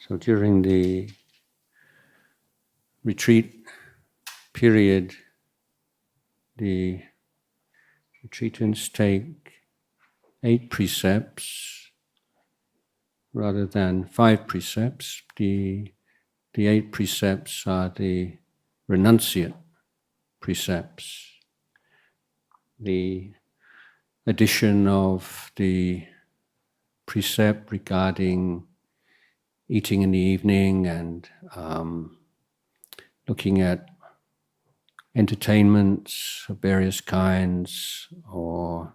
So during the retreat period, the retreatants take 8 precepts rather than 5 precepts. The 8 precepts are the renunciate precepts. The addition of the precept regarding eating in the evening and looking at entertainments of various kinds or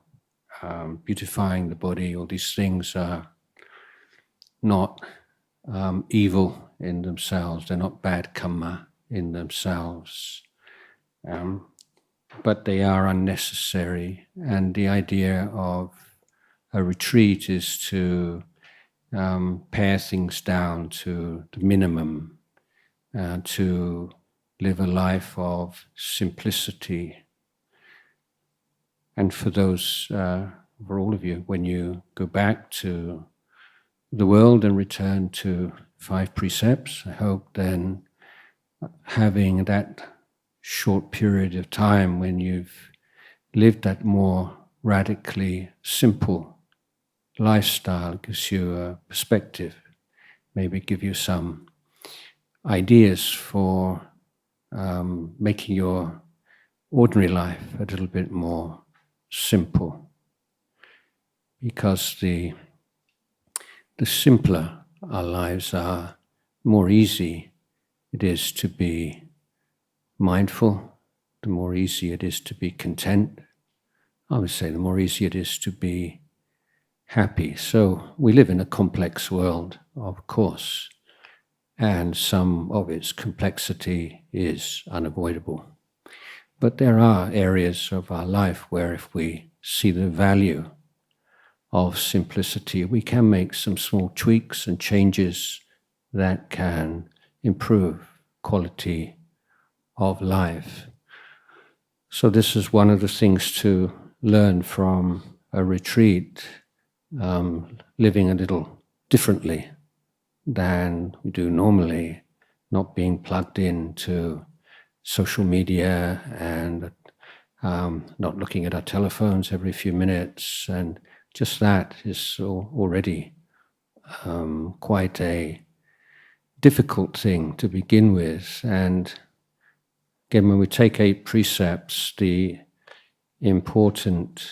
beautifying the body, all these things are not evil in themselves, they're not bad karma in themselves, but they are unnecessary. And the idea of a retreat is to pare things down to the minimum, to live a life of simplicity. And for those, for all of you, when you go back to the world and return to 5 precepts, I hope then having that short period of time when you've lived that more radically simple lifestyle gives you a perspective, maybe give you some ideas for making your ordinary life a little bit more simple. Because the simpler our lives are, more easy it is to be mindful, the more easy it is to be content. I would say the more easy it is to be happy. So we live in a complex world, of course, and some of its complexity is unavoidable. But there are areas of our life where if we see the value of simplicity, we can make some small tweaks and changes that can improve quality of life. So this is one of the things to learn from a retreat, living a little differently than we do normally, not being plugged into social media and not looking at our telephones every few minutes, and just that is already quite a difficult thing to begin with. And again, when we take 8 precepts, the important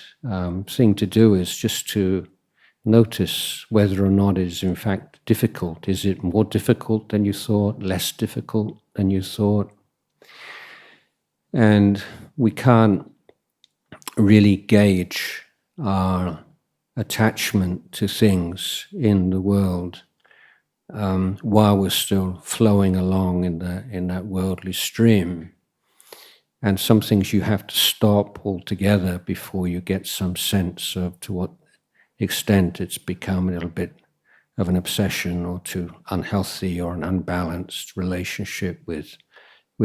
thing to do is just to notice whether or not it is in fact difficult. Is it more difficult than you thought, less difficult than you thought? And we can't really gauge our attachment to things in the world while we're still flowing along in that worldly stream. And some things you have to stop altogether before you get some sense of to what extent it's become a little bit of an obsession or too unhealthy or an unbalanced relationship with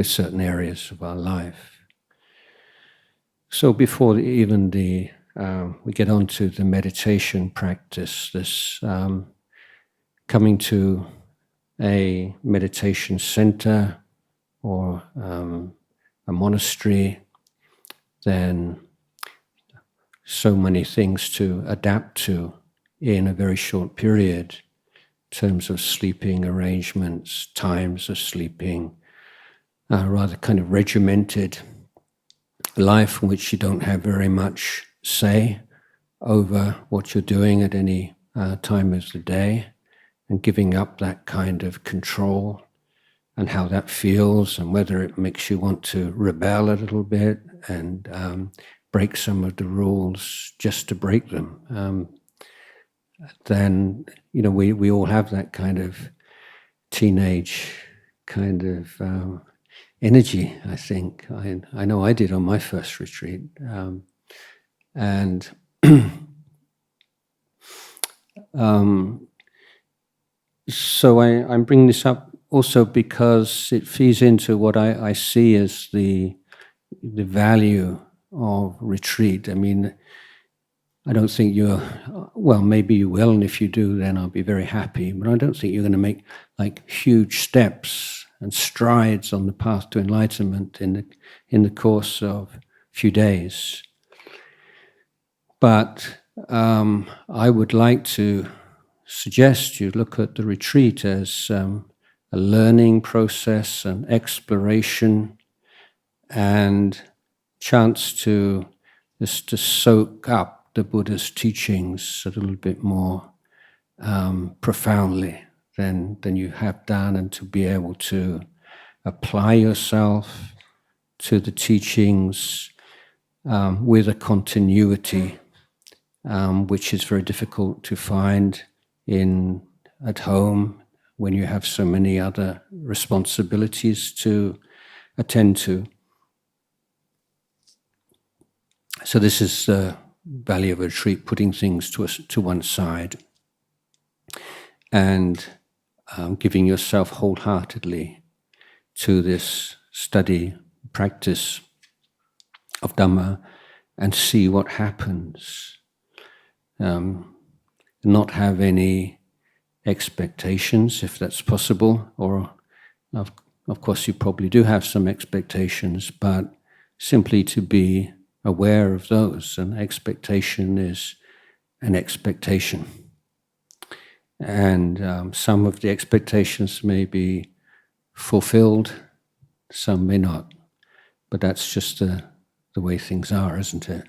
certain areas of our life. So before even we get on to the meditation practice, this coming to a meditation center or a monastery, then so many things to adapt to in a very short period in terms of sleeping arrangements, times of sleeping, rather kind of regimented life in which you don't have very much say over what you're doing at any time of the day, and giving up that kind of control and how that feels and whether it makes you want to rebel a little bit and break some of the rules just to break them. Then, we all have that kind of teenage kind of energy, I think. I know I did on my first retreat. And so I'm bringing this up also because it feeds into what I see as the value of retreat. I mean, I don't think you're, well, maybe you will, and if you do, then I'll be very happy. But I don't think you're going to make like huge steps and strides on the path to enlightenment in the course of a few days. But I would like to suggest you look at the retreat as a learning process, an exploration, and chance to just to soak up the Buddha's teachings a little bit more profoundly than you have done, and to be able to apply yourself to the teachings with a continuity which is very difficult to find at home when you have so many other responsibilities to attend to. So this is the value of a retreat, putting things to one side and giving yourself wholeheartedly to this study, practice of Dhamma, and see what happens. Not have any expectations, if that's possible, or of course you probably do have some expectations, but simply to be aware of those. An expectation is an expectation. And some of the expectations may be fulfilled, some may not. But that's just the way things are, isn't it?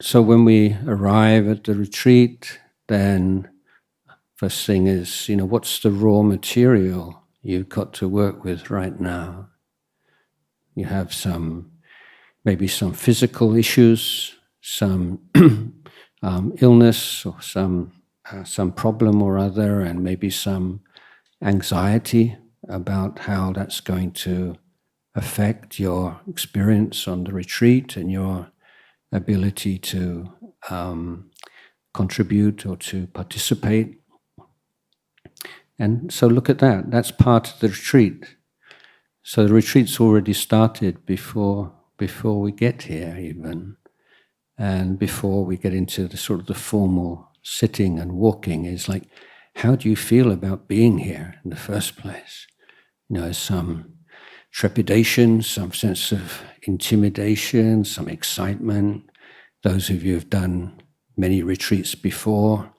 So when we arrive at the retreat, then first thing is, what's the raw material you've got to work with right now? You have maybe some physical issues, some illness, or some problem or other, and maybe some anxiety about how that's going to affect your experience on the retreat and your ability to contribute or to participate. And so look at that. That's part of the retreat. So the retreat's already started before we get here even. And before we get into the sort of the formal sitting and walking, is like, how do you feel about being here in the first place? Some trepidation, some sense of intimidation, some excitement. Those of you who've done many retreats before,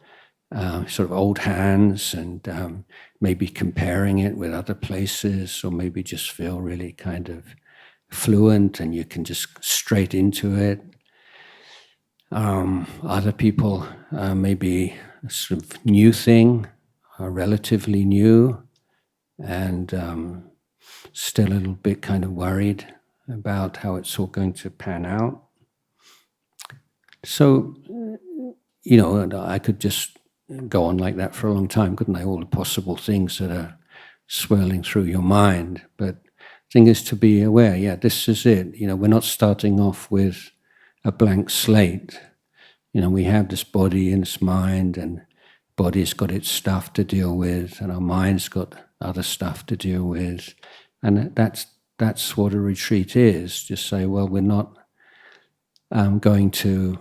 sort of old hands, and maybe comparing it with other places, or maybe just feel really kind of fluent and you can just straight into it. Other people maybe a sort of new thing, relatively new, and still a little bit kind of worried about how it's all going to pan out. So, I could just go on like that for a long time, couldn't I? All the possible things that are swirling through your mind. But the thing is to be aware, this is it. We're not starting off with a blank slate. We have this body and this mind, and body's got its stuff to deal with, and our mind's got other stuff to deal with. And that's what a retreat is. Just say, well, we're not going to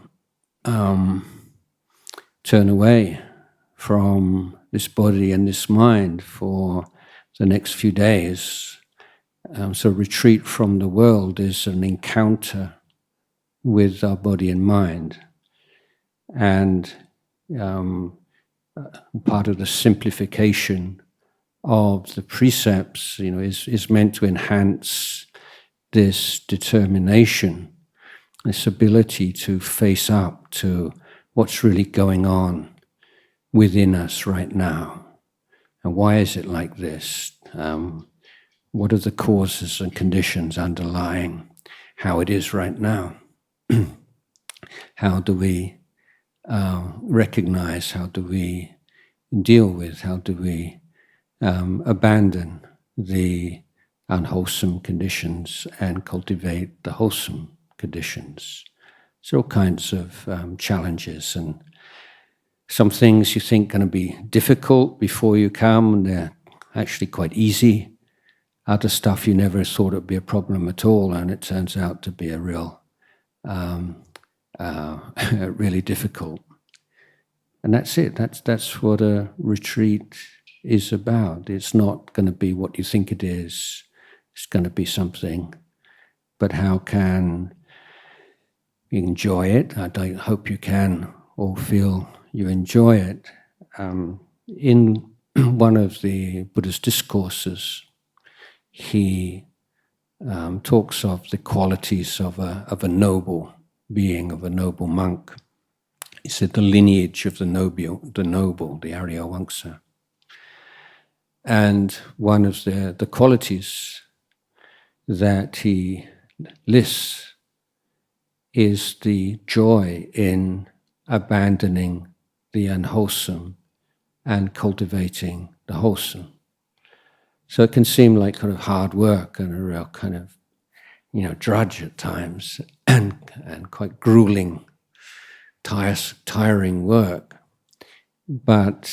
turn away from this body and this mind for the next few days. So retreat from the world is an encounter with our body and mind. And part of the simplification of the precepts, is meant to enhance this determination, this ability to face up to what's really going on within us right now. And why is it like this? What are the causes and conditions underlying how it is right now? How do we recognize, how do we deal with, how do we abandon the unwholesome conditions and cultivate the wholesome conditions? So all kinds of challenges, and some things you think are going to be difficult before you come, and they're actually quite easy. Other stuff you never thought it would be a problem at all, and it turns out to be a real really difficult. And that's it. That's what a retreat is about. It's not going to be what you think it is. It's going to be something. But how can you enjoy it? I hope you can all feel you enjoy it. In one of the Buddha's discourses, he talks of the qualities of a noble being, of a noble monk. He said the lineage of the noble, the Arya Vamsa. And one of the qualities that he lists is the joy in abandoning the unwholesome and cultivating the wholesome. So it can seem like kind of hard work and a real kind of, drudge at times and quite grueling, tiring work. But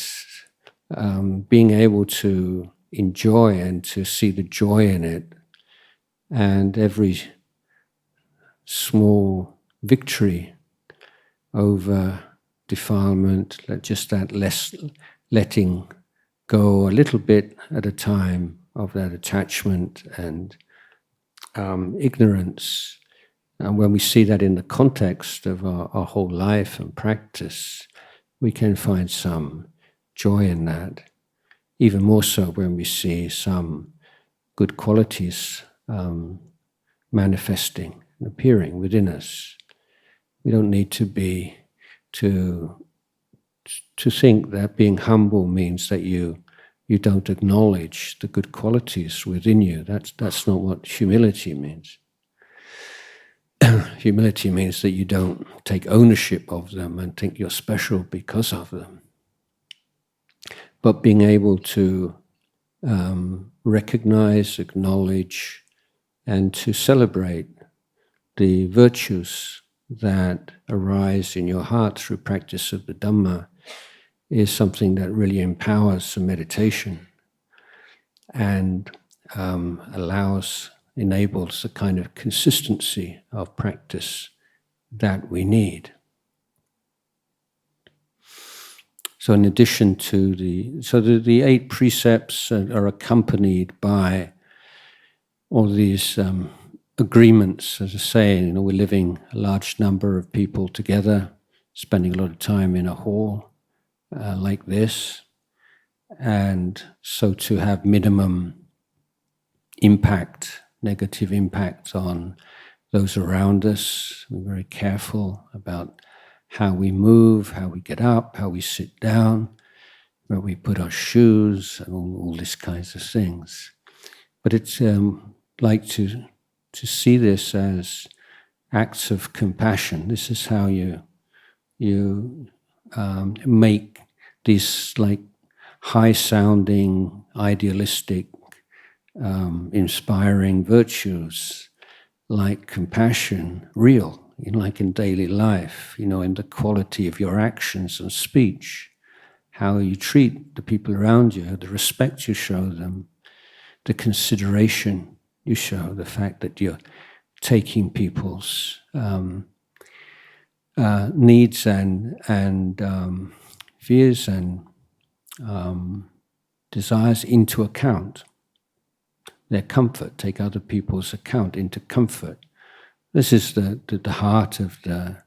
being able to enjoy and to see the joy in it, and every small victory over defilement, just that less letting go a little bit at a time of that attachment and ignorance. And when we see that in the context of our whole life and practice, we can find some joy in that. Even more so when we see some good qualities manifesting and appearing within us. We don't need to think that being humble means that you don't acknowledge the good qualities within you. That's not what humility means. Humility means that you don't take ownership of them and think you're special because of them. But being able to recognize, acknowledge, and to celebrate the virtues that arise in your heart through practice of the Dhamma is something that really empowers the meditation and enables the kind of consistency of practice that we need. So in addition to the 8 precepts are accompanied by all these agreements, as I say, we're living a large number of people together, spending a lot of time in a hall like this, and so to have minimum impact, negative impact on those around us. We're very careful about how we move, how we get up, how we sit down, where we put our shoes, and all these kinds of things. But it's like to see this as acts of compassion. This is how you make these like high-sounding, idealistic, inspiring virtues like compassion real, like in daily life, in the quality of your actions and speech, how you treat the people around you, the respect you show them, the consideration you show, the fact that you're taking people's needs and fears and desires into account. Their comfort, take other people's account into comfort. This is the heart of the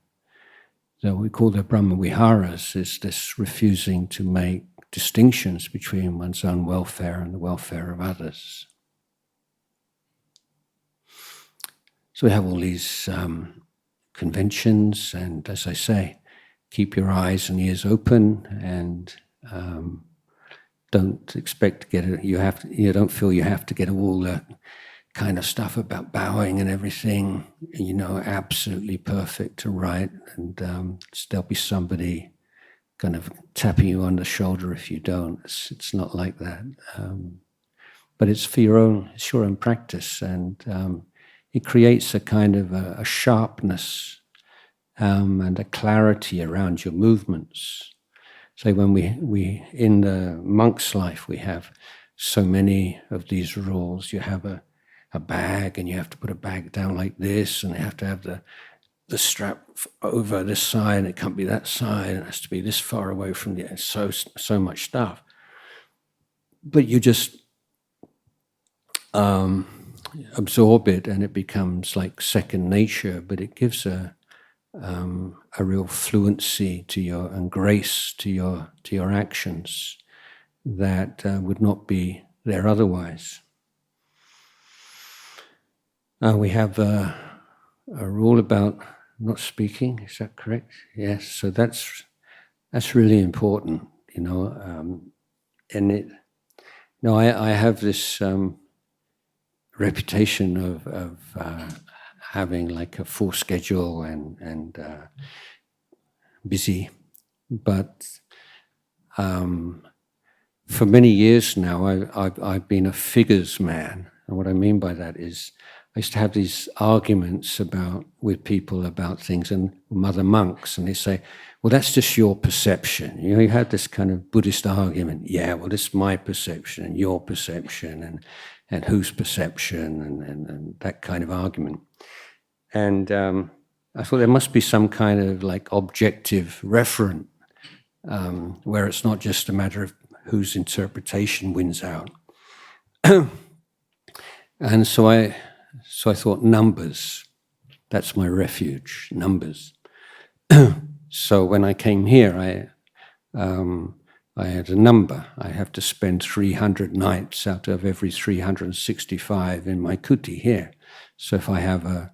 we call the Brahma Viharas, is this refusing to make distinctions between one's own welfare and the welfare of others. So we have all these conventions, and as I say, keep your eyes and ears open, and don't expect to get it. You don't feel you have to get all the kind of stuff about bowing and everything, absolutely perfect and right, and there'll be somebody kind of tapping you on the shoulder if you don't. It's not like that, but it's for your own practice, and it creates a kind of a sharpness and a clarity around your movements. So when we in the monk's life, we have so many of these rules. You have a bag, and you have to put a bag down like this, and you have to have the the strap over this side, it can't be that side, it has to be this far away from the so much stuff. But you just absorb it, and it becomes like second nature. But it gives a real fluency to your and grace to your actions that would not be there otherwise. We have a rule about not speaking. Is that correct? Yes. So that's really important, and it. No, I have this reputation of having like a full schedule and busy, but for many years now I've been a figures man, and what I mean by that is I used to have these arguments with people about things, and other monks, and they say, well, that's just your perception. You had this kind of Buddhist argument. Yeah, well, this is my perception and your perception and whose perception and that kind of argument. And I thought there must be some kind of like objective referent where it's not just a matter of whose interpretation wins out. And so I thought numbers, that's my refuge, numbers. So when I came here, I had a number. I have to spend 300 nights out of every 365 in my kuti here. So if I have a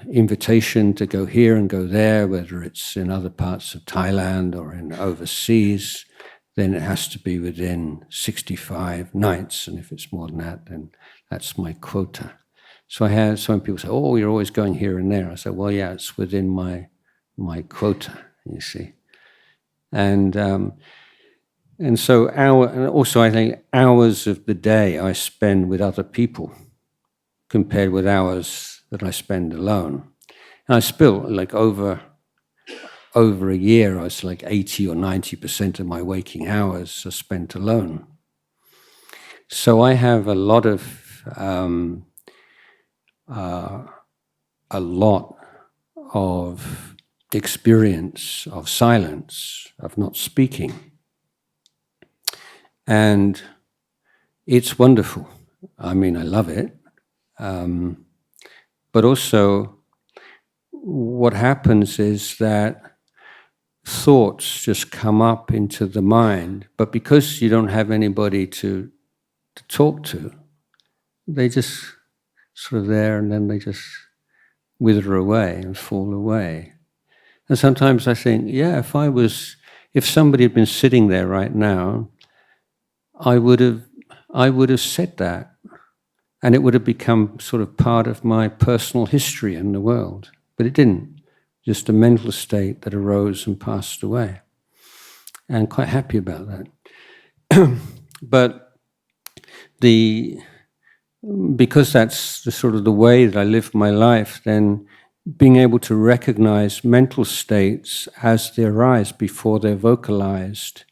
invitation to go here and go there, whether it's in other parts of Thailand or in overseas, then it has to be within 65 nights. And if it's more than that, then that's my quota. So I had some people say, oh, you're always going here and there. I said, well, yeah, it's within my quota, you see. And so and also I think hours of the day I spend with other people compared with hours that I spend alone. And I still, like over a year, I was like 80 or 90% of my waking hours are spent alone. So I have a lot of experience of silence, of not speaking. And it's wonderful. I mean, I love it. But also, what happens is that thoughts just come up into the mind, but because you don't have anybody to talk to, they just sort of there, and then they just wither away and fall away. And sometimes I think, yeah, if somebody had been sitting there right now, I would have said that, and it would have become sort of part of my personal history in the world. But it didn't. Just a mental state that arose and passed away. And I'm quite happy about that. But because that's the sort of the way that I live my life, then being able to recognize mental states as they arise before they're vocalized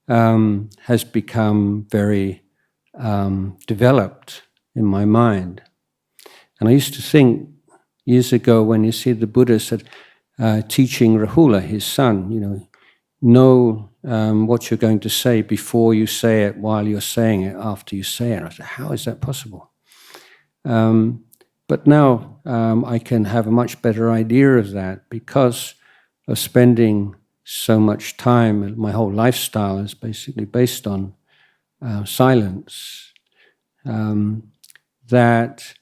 has become very developed in my mind. And I used to think years ago, when you see the Buddha said, teaching Rahula, his son, know what you're going to say before you say it, while you're saying it, after you say it. I said, how is that possible? But now I can have a much better idea of that because of spending so much time. My whole lifestyle is basically based on silence. That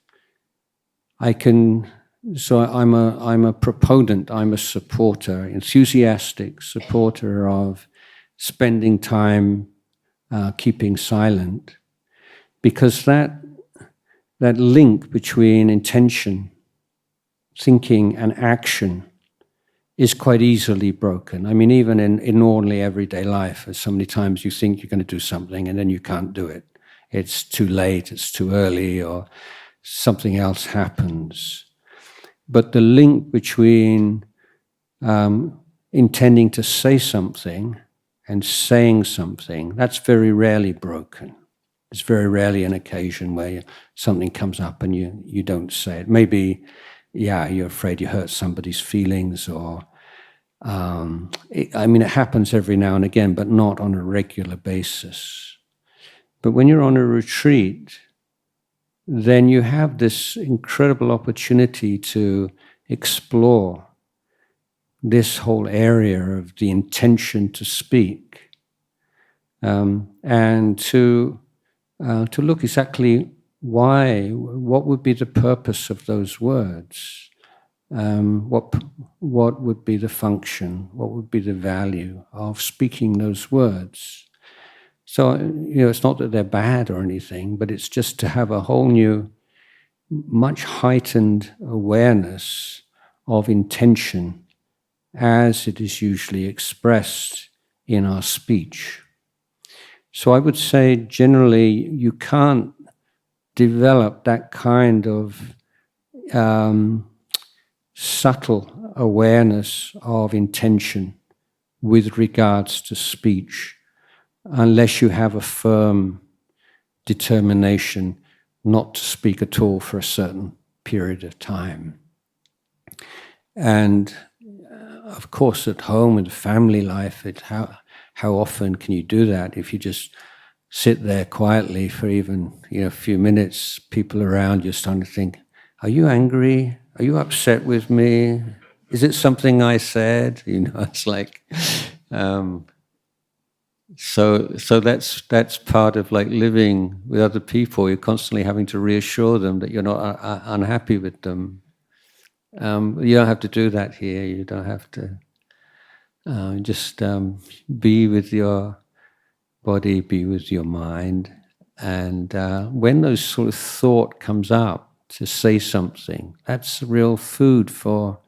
I can. So I'm a proponent. I'm a supporter, enthusiastic supporter of spending time keeping silent, because that link between intention, thinking, and action is quite easily broken. I mean, even in ordinary everyday life, so many times you think you're going to do something and then you can't do it. It's too late, it's too early, or something else happens. But the link between intending to say something and saying something, that's very rarely broken. It's very rarely an occasion where something comes up and you don't say it. Maybe you're afraid you hurt somebody's feelings, or it happens every now and again, but not on a regular basis. But when you're on a retreat, then you have this incredible opportunity to explore this whole area of the intention to speak, and to look exactly what would be the purpose of those words, what would be the function, what would be the value of speaking those words. So, it's not that they're bad or anything, but it's just to have a whole new, much heightened awareness of intention as it is usually expressed in our speech. So I would say generally you can't develop that kind of subtle awareness of intention with regards to speech unless you have a firm determination not to speak at all for a certain period of time. And of course, at home in family life, how often can you do that? If you just sit there quietly for even a few minutes, people around you're starting to think, "Are you angry? Are you upset with me? Is it something I said?" It's like, so that's part of like living with other people. You're constantly having to reassure them that you're not unhappy with them. You don't have to do that here. You don't have to just be with your body, be with your mind. And when those sort of thought comes up to say something, that's real food for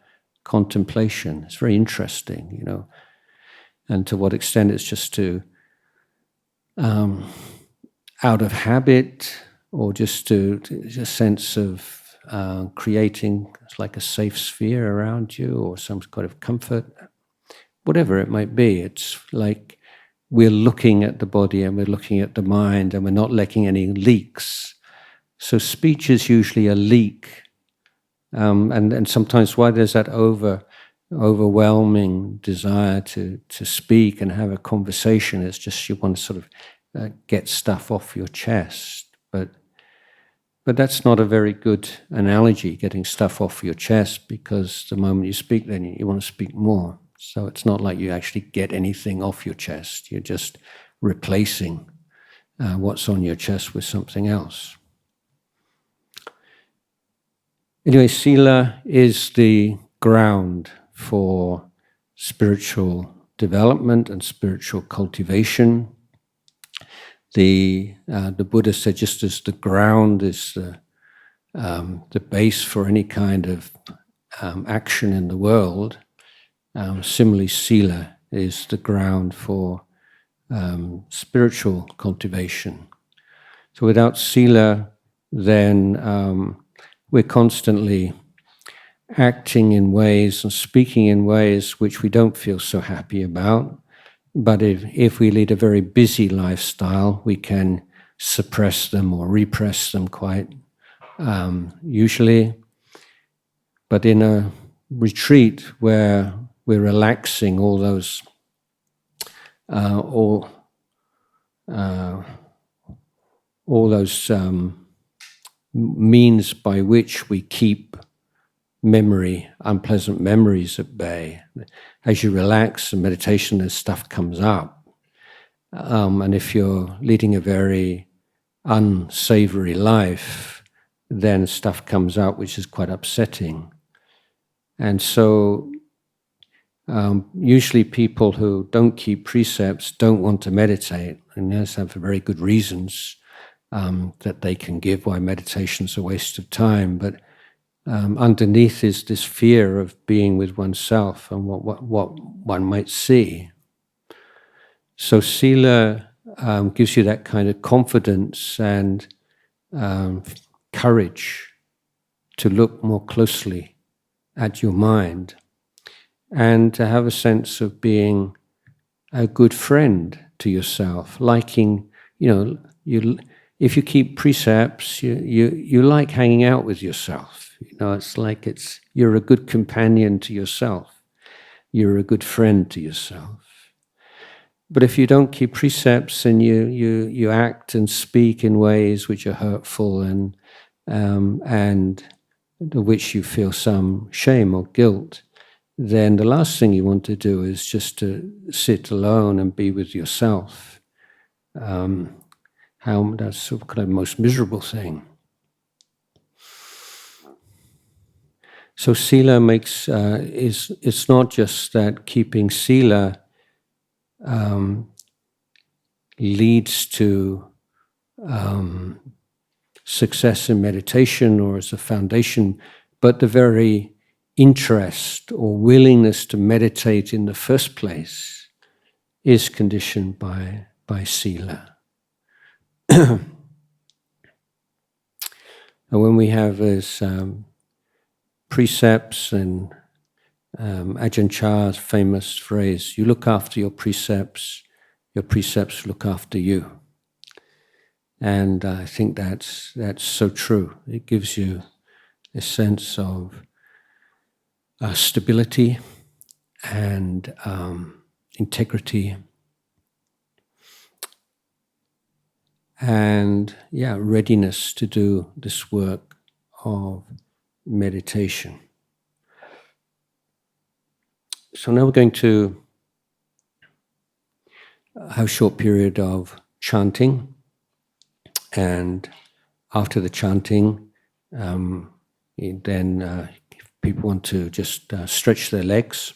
contemplation. It's very interesting, and to what extent it's just out of habit, or just to a sense of creating like a safe sphere around you, or some kind of comfort, whatever it might be. It's like we're looking at the body and we're looking at the mind and we're not letting any leaks. So speech is usually a leak. And sometimes why there's that overwhelming desire to speak and have a conversation, it's just you want to sort of get stuff off your chest. But that's not a very good analogy, getting stuff off your chest, because the moment you speak, then you want to speak more. So it's not like you actually get anything off your chest. You're just replacing what's on your chest with something else. Anyway, sila is the ground for spiritual development and spiritual cultivation. The Buddha said, just as the ground is the base for any kind of action in the world, similarly, sila is the ground for spiritual cultivation. So without sila, then we're constantly acting in ways and speaking in ways which we don't feel so happy about. But if we lead a very busy lifestyle, we can suppress them or repress them quite usually. But in a retreat where we're relaxing all those all those means by which we keep unpleasant memories at bay. As you relax and meditation, this stuff comes up. And if you're leading a very unsavory life, then stuff comes up which is quite upsetting. And so usually people who don't keep precepts don't want to meditate, and there's some very good reasons that they can give why meditation's a waste of time. But underneath is this fear of being with oneself and what one might see. So sila gives you that kind of confidence and courage to look more closely at your mind and to have a sense of being a good friend to yourself, liking, if you keep precepts, you like hanging out with yourself. It's like you're a good companion to yourself. You're a good friend to yourself. But if you don't keep precepts and you act and speak in ways which are hurtful and of which you feel some shame or guilt, then the last thing you want to do is just to sit alone and be with yourself. That's sort of kind of the most miserable thing. So sila it's not just that keeping sila leads to success in meditation or as a foundation, but the very interest or willingness to meditate in the first place is conditioned by sila. And when we have these precepts and Ajahn Chah's famous phrase, you look after your precepts look after you. And I think that's so true. It gives you a sense of stability and integrity and readiness to do this work of meditation. So now we're going to have a short period of chanting, and after the chanting, then if people want to just stretch their legs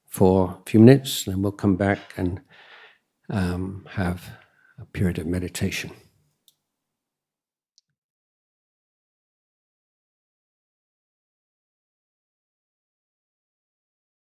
for a few minutes, then we'll come back and have a period of meditation.